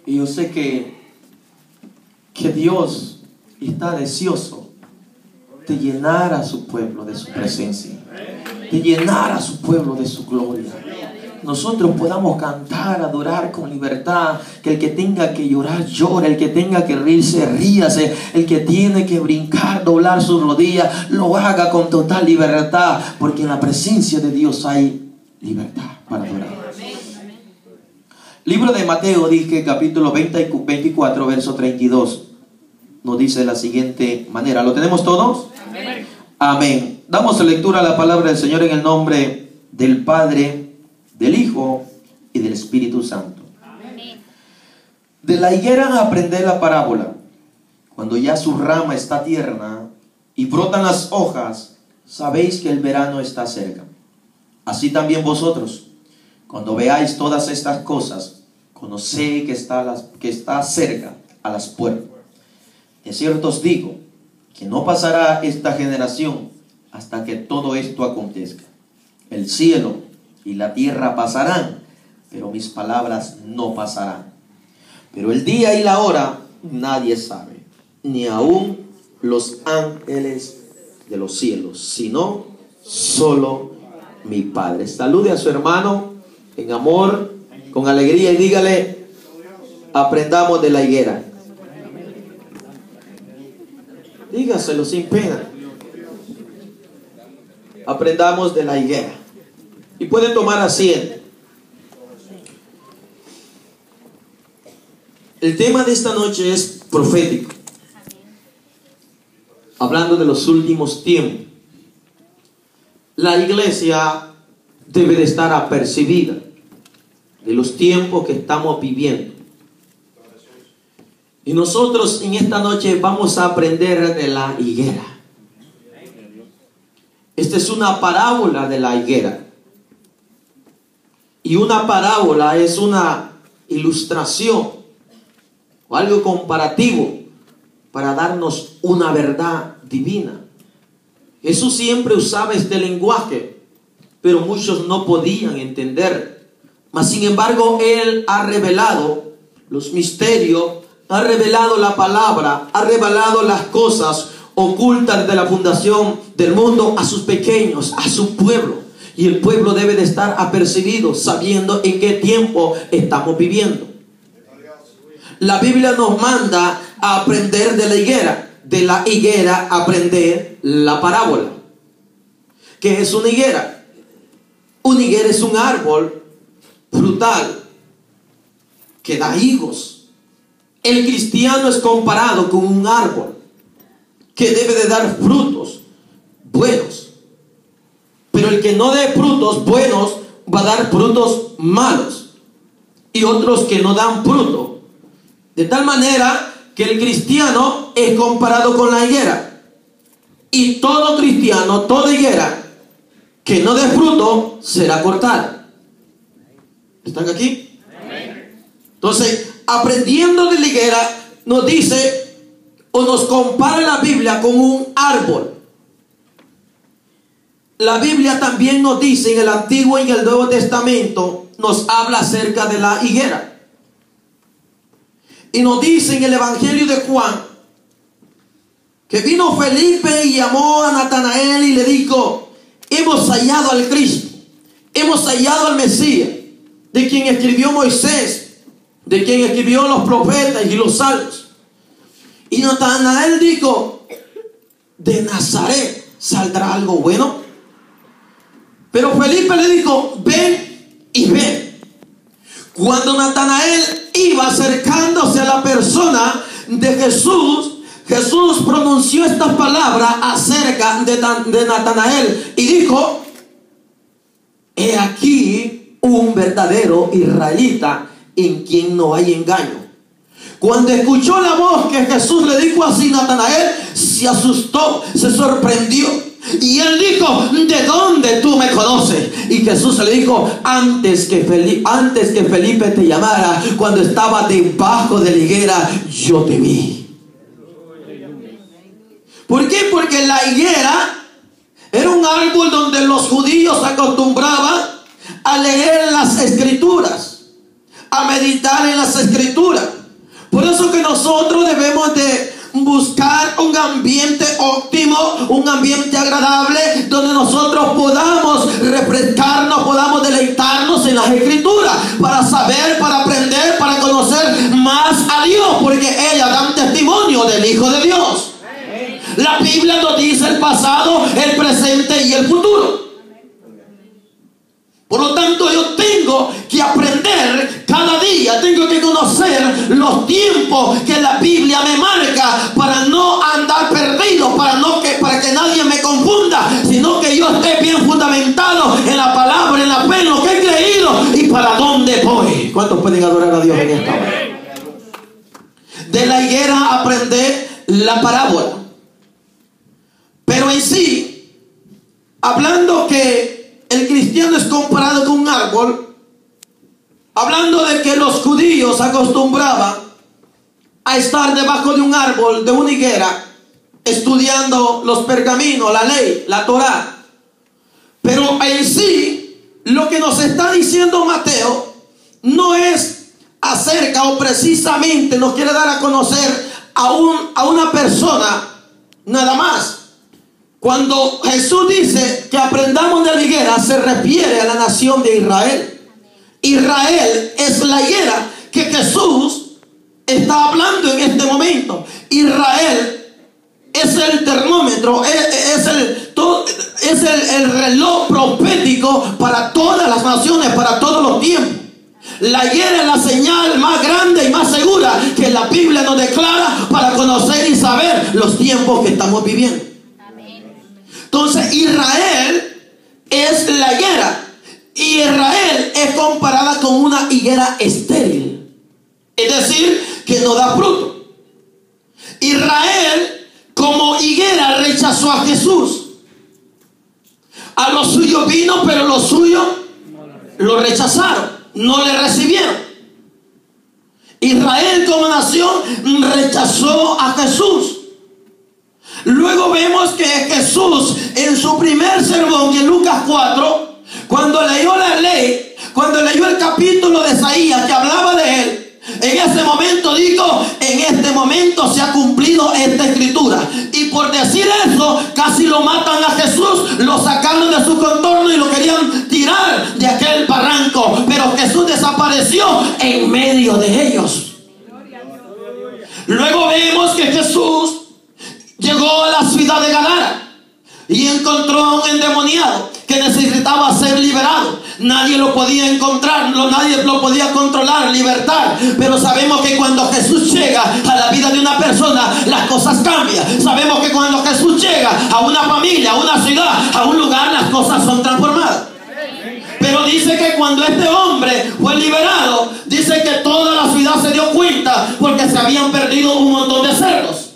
Y yo sé que Dios está deseoso de llenar a su pueblo de su presencia, de llenar a su pueblo de su gloria. Nosotros podamos cantar, adorar con libertad, que el que tenga que llorar, llore, el que tenga que reírse, ríase, el que tiene que brincar, doblar sus rodillas, lo haga con total libertad, porque en la presencia de Dios hay libertad para adorar. Libro de Mateo, dije, capítulo 24, verso 32, nos dice de la siguiente manera. ¿Lo tenemos todos? Amén. Amén. Damos lectura a la palabra del Señor en el nombre del Padre, del Hijo y del Espíritu Santo. Amén. De la higuera aprended la parábola. Cuando ya su rama está tierna y brotan las hojas, sabéis que el verano está cerca. Así también vosotros, cuando veáis todas estas cosas, conoced que está cerca a las puertas. De cierto os digo, que no pasará esta generación hasta que todo esto acontezca. El cielo y la tierra pasarán, pero mis palabras no pasarán. Pero el día y la hora nadie sabe, ni aun los ángeles de los cielos, sino solo mi Padre. Salude a su hermano en amor, con alegría, y dígale: aprendamos de la higuera. Dígaselo sin pena. Aprendamos de la higuera. Y puede tomar asiento. El tema de esta noche es profético, hablando de los últimos tiempos. La iglesia debe de estar apercibida de los tiempos que estamos viviendo. Y nosotros en esta noche vamos a aprender de la higuera. Esta es una parábola de la higuera. Y una parábola es una ilustración o algo comparativo para darnos una verdad divina. Jesús siempre usaba este lenguaje, pero muchos no podían entender. Mas sin embargo, Él ha revelado los misterios, ha revelado la palabra, ha revelado las cosas ocultas de la fundación del mundo a sus pequeños, a su pueblo. Y el pueblo debe de estar apercibido, sabiendo en qué tiempo estamos viviendo. La Biblia nos manda a aprender de la higuera. De la higuera aprender la parábola. ¿Qué es una higuera? Una higuera es un árbol frutal que da higos. El cristiano es comparado con un árbol que debe de dar frutos buenos. Pero el que no dé frutos buenos va a dar frutos malos. Y otros que no dan fruto. De tal manera que el cristiano es comparado con la higuera. Y todo cristiano, toda higuera que no dé fruto será cortada. ¿Están aquí? Entonces, aprendiendo de la higuera, nos dice o nos compara la Biblia con un árbol. La Biblia también nos dice en el Antiguo y en el Nuevo Testamento, nos habla acerca de la higuera. Y nos dice en el Evangelio de Juan que vino Felipe y llamó a Natanael y le dijo: hemos hallado al Cristo, hemos hallado al Mesías, de quien escribió Moisés, de quien escribió los profetas y los salmos. Y Natanael dijo: de Nazaret saldrá algo bueno. Pero Felipe le dijo: ven y ve. Cuando Natanael iba acercándose a la persona de Jesús, Jesús pronunció estas palabras acerca de Natanael y dijo: he aquí un verdadero israelita en quien no hay engaño. Cuando escuchó la voz que Jesús le dijo así, Natanael se asustó, se sorprendió. Y él dijo: ¿de dónde tú me conoces? Y Jesús le dijo: antes que Felipe te llamara, cuando estaba debajo de la higuera, yo te vi. ¿Por qué? Porque la higuera era un árbol donde los judíos acostumbraban a leer las escrituras. meditar en las Escrituras. Por eso que nosotros debemos de buscar un ambiente óptimo, un ambiente agradable, donde nosotros podamos refrescarnos, podamos deleitarnos en las Escrituras, para saber, para aprender, para conocer más a Dios, porque ellas dan testimonio del Hijo de Dios. La Biblia nos dice el pasado, el presente y el futuro. Por lo tanto, yo tengo que aprender cada día, tengo que conocer los tiempos que la Biblia me marca, para no andar perdido, para que nadie me confunda, sino que yo esté bien fundamentado en la palabra, en la fe, en lo que he creído y para dónde voy. ¿Cuántos pueden adorar a Dios en esta hora? De la higuera aprendí la parábola, pero en sí, hablando que el cristiano es comparado con un árbol, hablando de que los judíos acostumbraban a estar debajo de un árbol, de una higuera, estudiando los pergaminos, la ley, la Torá. Pero en sí, lo que nos está diciendo Mateo no es acerca, o precisamente nos quiere dar a conocer a una persona nada más. Cuando Jesús dice que aprendamos de la higuera, se refiere a la nación de Israel. Israel es la higuera que Jesús está hablando en este momento. Israel es el termómetro, es el reloj profético para todas las naciones, para todos los tiempos. La higuera es la señal más grande y más segura que la Biblia nos declara para conocer y saber los tiempos que estamos viviendo. Entonces Israel es la higuera, y Israel es comparada con una higuera estéril, es decir, que no da fruto. Israel como higuera rechazó a Jesús. A los suyos vino, pero los suyos lo rechazaron, no le recibieron. Israel como nación rechazó a Jesús. Luego vemos que Jesús, en su primer sermón, en Lucas 4, cuando leyó la ley, cuando leyó el capítulo de Isaías que hablaba de él, en ese momento dijo: en este momento se ha cumplido esta escritura. Y por decir eso, casi lo matan a Jesús, lo sacaron de su contorno y lo querían tirar de aquel barranco. Pero Jesús desapareció en medio de ellos. Luego vemos que Jesús llegó a la ciudad de Gadara y encontró a un endemoniado que necesitaba ser liberado. Nadie lo podía encontrar, nadie lo podía controlar, libertar. Pero sabemos que cuando Jesús llega a la vida de una persona, las cosas cambian. Sabemos que cuando Jesús llega a una familia, a una ciudad, a un lugar, las cosas son transformadas. Pero dice que cuando este hombre fue liberado, dice que toda la ciudad se dio cuenta, porque se habían perdido un montón de cerdos.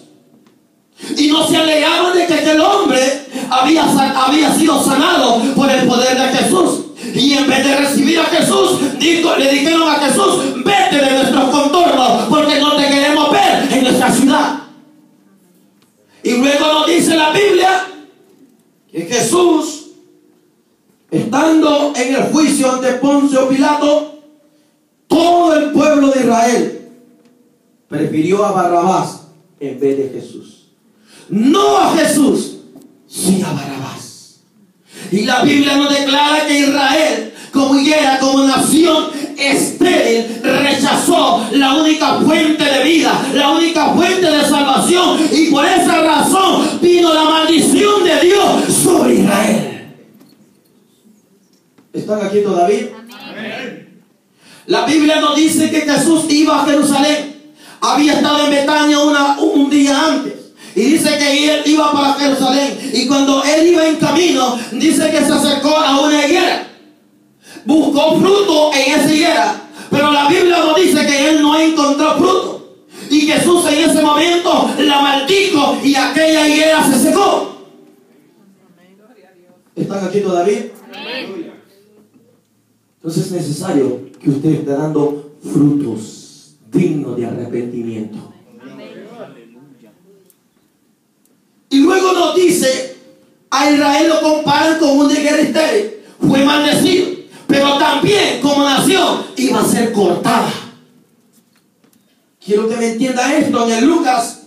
Y no se alegraban de que aquel hombre había sido sanado por el poder de Jesús. Y en vez de recibir a Jesús, le dijeron a Jesús: vete de nuestros contornos, porque no te queremos ver en nuestra ciudad. Y luego nos dice la Biblia que Jesús, estando en el juicio ante Poncio Pilato, todo el pueblo de Israel prefirió a Barrabás en vez de Jesús. No a Jesús, sino a Barrabás. Y la Biblia nos declara que Israel, como higuera, como nación estéril, rechazó la única fuente de vida, la única fuente de salvación. Y por esa razón vino la maldición de Dios sobre Israel. ¿Están aquí todavía? Amén. La Biblia nos dice que Jesús iba a Jerusalén. Había estado en Betania un día antes. Y dice que él iba para Jerusalén. Y cuando él iba en camino, dice que se acercó a una higuera. Buscó fruto en esa higuera. Pero la Biblia nos dice que él no encontró fruto. Y Jesús en ese momento la maldijo y aquella higuera se secó. ¿Están aquí todavía? Entonces es necesario que usted esté dando frutos dignos de arrepentimiento. Y luego nos dice, a Israel lo comparan con una higuera estéril. Fue maldecido, pero también como nación iba a ser cortada. Quiero que me entienda esto. En el Lucas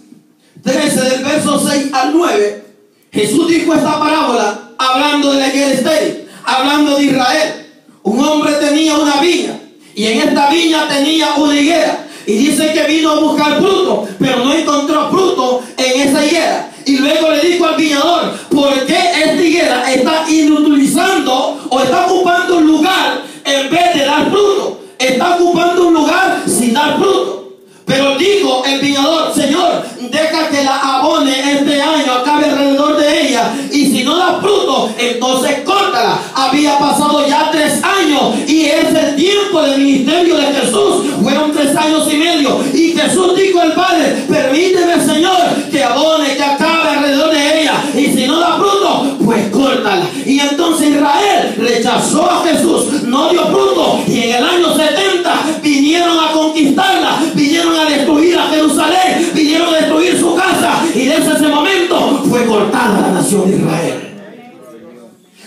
13 del verso 6 al 9, Jesús dijo esta parábola hablando de la higuera estéril, hablando de Israel. Un hombre tenía una viña y en esta viña tenía una higuera, y dice que vino a buscar fruto, pero no encontró fruto en esa higuera. Y luego le dijo al viñador: ¿por qué esta higuera está inutilizando o está ocupando un lugar en vez de dar fruto? Está ocupando un lugar sin dar fruto. Pero dijo el viñador: Señor, deja que la abone este año, acabe alrededor de ella, y si no da fruto, entonces córtala. Había pasado ya 3 años y es el tiempo del ministerio de Jesús. Fueron 3 años y medio, y Jesús dijo al Padre: permíteme, Señor, que abone, que acabe alrededor de ella, y si no da fruto, pues córtala. Y entonces Israel rechazó a Jesús, no dio fruto, y en el año 70 vinieron a conquistarla, vinieron a destruir a Jerusalén, vinieron a destruir su casa, y desde ese momento fue cortada la nación de Israel.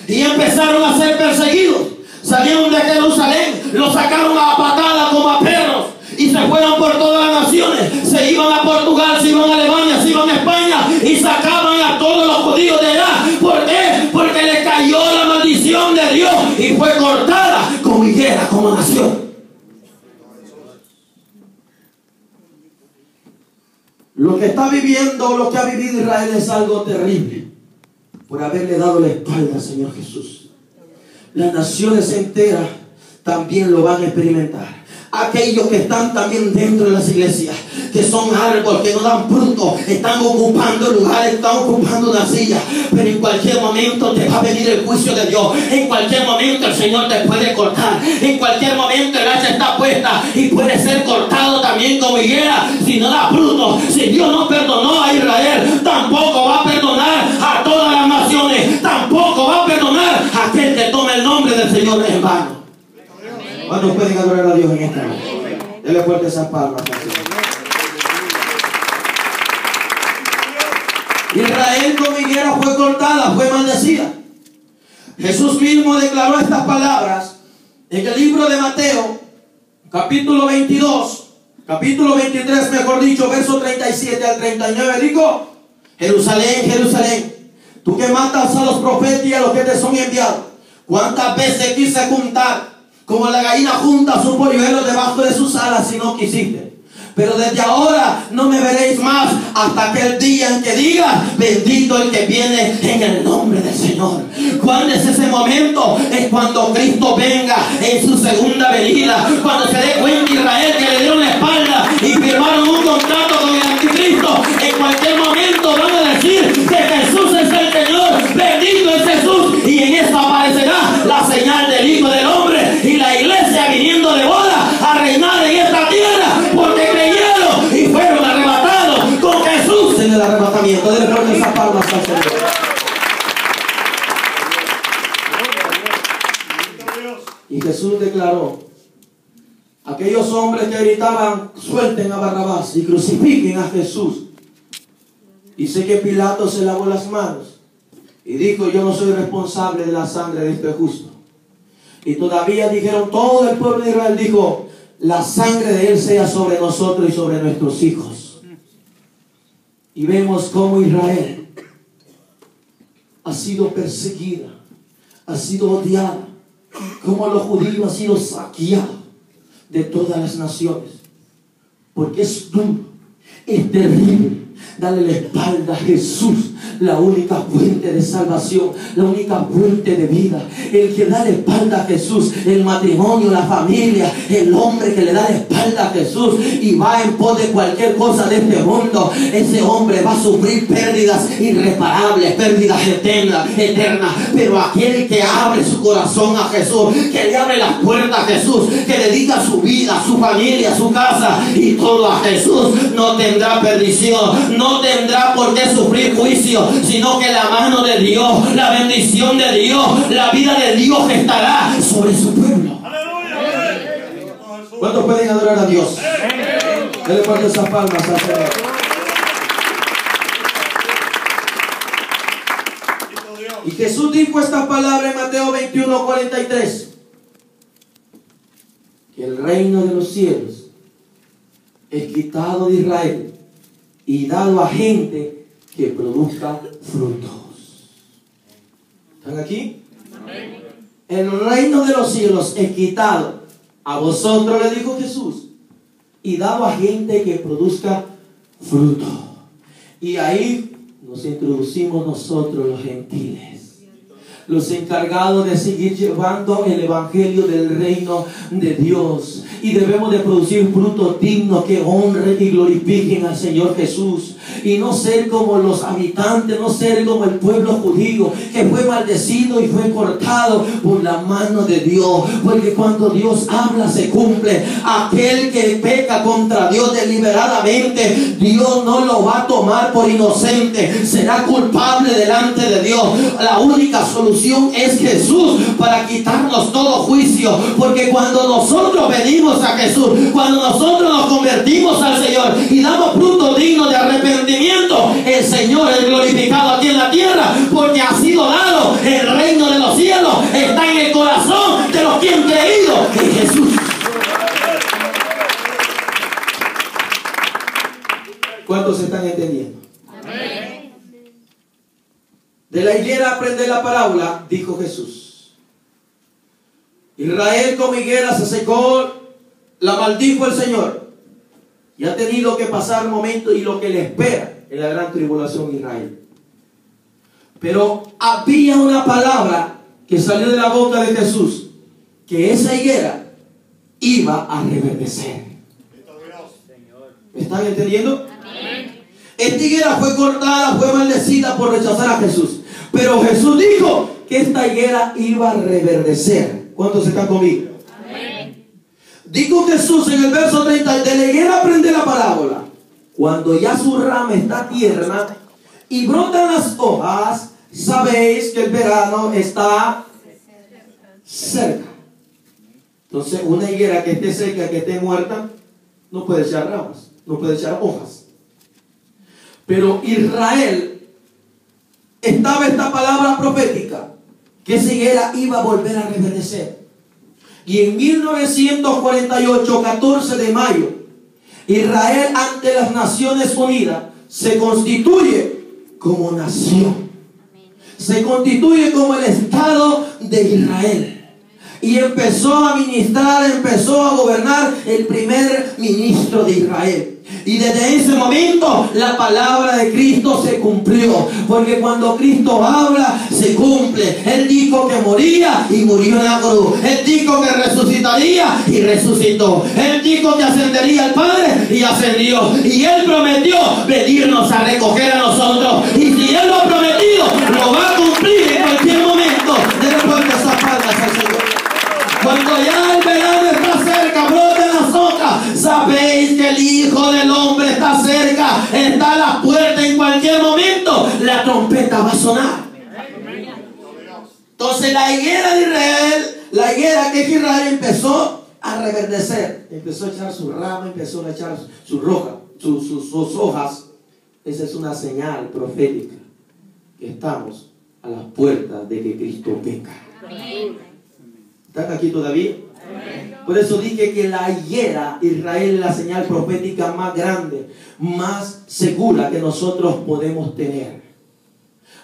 Y empezaron a ser perseguidos. Salieron de Jerusalén, los sacaron a patada como a perros, y se fueron por todas las naciones. Se iban a Portugal, se iban a Alemania, se iban a España, y sacaban a todos los judíos de allá. ¿Por qué? Porque le cayó la maldición de Dios y fue cortada como higuera, como nación. Lo que está viviendo, lo que ha vivido Israel es algo terrible, por haberle dado la espalda al Señor Jesús. Las naciones enteras también lo van a experimentar. Aquellos que están también dentro de las iglesias, que son árboles que no dan fruto, están ocupando lugares, están ocupando una silla, pero en cualquier momento te va a venir el juicio de Dios. En cualquier momento el Señor te puede cortar. En cualquier momento el hacha está puesta y puede ser cortado también como higuera si no da fruto. Si Dios no perdonó a Israel, tampoco va a perdonar a todas las naciones. Tampoco va a perdonar a aquel que tome el nombre del Señor en vano. ¿Cuántos pueden adorar a Dios en esta noche? Dele fuerte esas palmas. Israel como higuera fue cortada, fue maldecida. Jesús mismo declaró estas palabras en el libro de Mateo, capítulo 22, capítulo 23, mejor dicho, verso 37 al 39. Dijo: Jerusalén, Jerusalén, tú que matas a los profetas y a los que te son enviados, ¿cuántas veces quise juntar como la gallina junta su polluelo debajo de sus alas y no quisiste? Pero desde ahora no me veréis más hasta aquel día en que digas: bendito el que viene en el nombre del Señor. ¿Cuándo es ese momento? Es cuando Cristo venga en su segunda venida. Cuando se dé cuenta Israel que le dieron la espalda y firmaron un contrato con el anticristo. En cualquier momento van a decir que Jesús es el Señor. Bendito es Jesús. Y en esto aparecerá la señal del Hijo del Hombre y la iglesia viniendo de boda a reinar en esta tierra, porque creyeron y fueron arrebatados con Jesús en el arrebatamiento. Dele fuerte esas palmas al Señor. Y Jesús declaró: aquellos hombres que gritaban: suelten a Barrabás y crucifiquen a Jesús. Dice que Pilato se lavó las manos y dijo: yo no soy responsable de la sangre de este justo. Y todavía dijeron, todo el pueblo de Israel dijo: la sangre de él sea sobre nosotros y sobre nuestros hijos. Y vemos cómo Israel ha sido perseguida, ha sido odiada, como los judíos han sido saqueados de todas las naciones, porque es duro, es terrible darle la espalda a Jesús, la única fuente de salvación, la única fuente de vida. El que da la espalda a Jesús, el matrimonio, la familia, el hombre que le da la espalda a Jesús y va en pos de cualquier cosa de este mundo, ese hombre va a sufrir pérdidas irreparables, pérdidas eternas. Pero aquel que abre su corazón a Jesús, que le abre las puertas a Jesús, que dedica su vida, su familia, su casa y todo a Jesús, no tendrá perdición, no tendrá por qué sufrir juicio, sino que la mano de Dios, la bendición de Dios, la vida de Dios estará sobre su pueblo. ¿Cuántos pueden adorar a Dios? Dele fuerte esas palmas al Señor. Y Jesús dijo esta palabra en Mateo 21:43: que el reino de los cielos es quitado de Israel y dado a gente que produzca frutos. ¿Están aquí? El reino de los cielos es quitado a vosotros, le dijo Jesús, y dado a gente que produzca fruto. Y ahí nos introducimos nosotros los gentiles, los encargados de seguir llevando el evangelio del reino de Dios. Y debemos de producir frutos dignos que honren y glorifiquen al Señor Jesús. Y no ser como los habitantes, no ser como el pueblo judío que fue maldecido y fue cortado por la mano de Dios. Porque cuando Dios habla se cumple. Aquel que peca contra Dios deliberadamente, Dios no lo va a tomar por inocente, será culpable delante de Dios. La única solución es Jesús para quitarnos todo juicio. Porque cuando nosotros venimos a Jesús, cuando nosotros nos convertimos al Señor y damos fruto digno de arrepentimiento, el Señor es glorificado aquí en la tierra, porque ha sido dado el reino de los cielos, está en el corazón de los que han creído en Jesús. ¿Cuántos están entendiendo? De la higuera aprende la parábola, dijo Jesús. Israel como higuera se secó, la maldijo el Señor, y ha tenido que pasar momentos y lo que le espera en la gran tribulación Israel. Pero había una palabra que salió de la boca de Jesús, que esa higuera iba a reverdecer. ¿Me están entendiendo? Esta higuera fue cortada, fue maldecida por rechazar a Jesús, pero Jesús dijo que esta higuera iba a reverdecer. ¿Cuántos están conmigo? Dijo Jesús en el verso 30, de la higuera aprende la parábola. Cuando ya su rama está tierna y brotan las hojas, sabéis que el verano está cerca. Entonces, una higuera que esté seca, que esté muerta, no puede echar ramas, no puede echar hojas. Pero Israel, estaba esta palabra profética, que esa higuera iba a volver a reverdecer. Y en 1948, 14 de mayo, Israel ante las Naciones Unidas se constituye como nación. Se constituye como el Estado de Israel. Y empezó a ministrar, empezó a gobernar el primer ministro de Israel. Y desde ese momento la palabra de Cristo se cumplió. Porque cuando Cristo habla, se cumple. Él dijo que moría y murió en la cruz. Él dijo que resucitaría y resucitó. Él dijo que ascendería al Padre y ascendió. Y Él prometió venirnos a recoger a nosotros. Y si Él lo ha prometido, lo va a cumplir en cualquier momento. Denle fuertes esas palmas al Señor. Cuando ya el verano está cerca, broten las hojas, sabéis que el Hijo del Hombre está cerca, está a la puerta. En cualquier momento la trompeta va a sonar. Entonces la higuera de Israel, la higuera que es Israel, empezó a reverdecer, empezó a echar su rama, empezó a echar sus hojas. Esa es una señal profética que estamos a las puertas de que Cristo venga. ¿Están aquí todavía? Por eso dije que la higuera Israel es la señal profética más grande, más segura que nosotros podemos tener.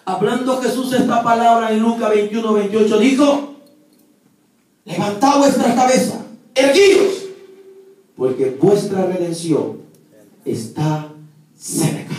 Hablando Jesús esta palabra en Lucas 21, 28, dijo: levantad vuestra cabeza, erguidos, porque vuestra redención está cerca.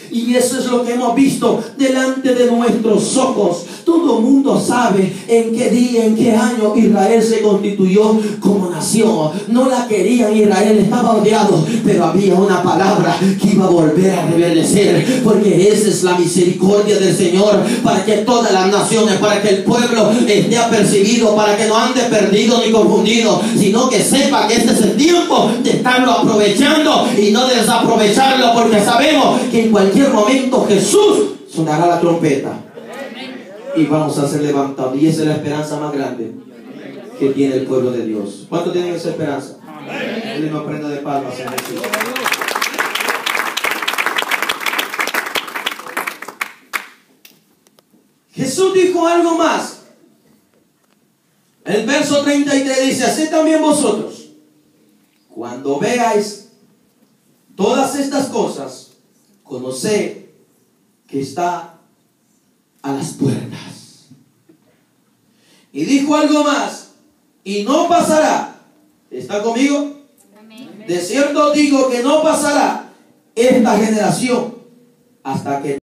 Y eso es lo que hemos visto delante de nuestros ojos. Todo el mundo sabe en qué día, en qué año Israel se constituyó como nación. No la querían, Israel estaba odiado, pero había una palabra que iba a volver a reverdecer, porque esa es la misericordia del Señor, para que todas las naciones, para que el pueblo esté apercibido, para que no ande perdido ni confundido, sino que sepa que este es el tiempo de estarlo aprovechando y no desaprovecharlo, porque sabemos que en cualquier momento Jesús sonará la trompeta y vamos a ser levantados. Y esa es la esperanza más grande que tiene el pueblo de Dios. ¿Cuántos tienen esa esperanza? Denle una prenda de palmas a Jesús. Jesús dijo algo más. El verso 33 dice: así también vosotros, Cuando veáis todas estas cosas, conoced que está a las puertas. Y dijo algo más, y no pasará. ¿Está conmigo? De cierto digo que no pasará esta generación hasta que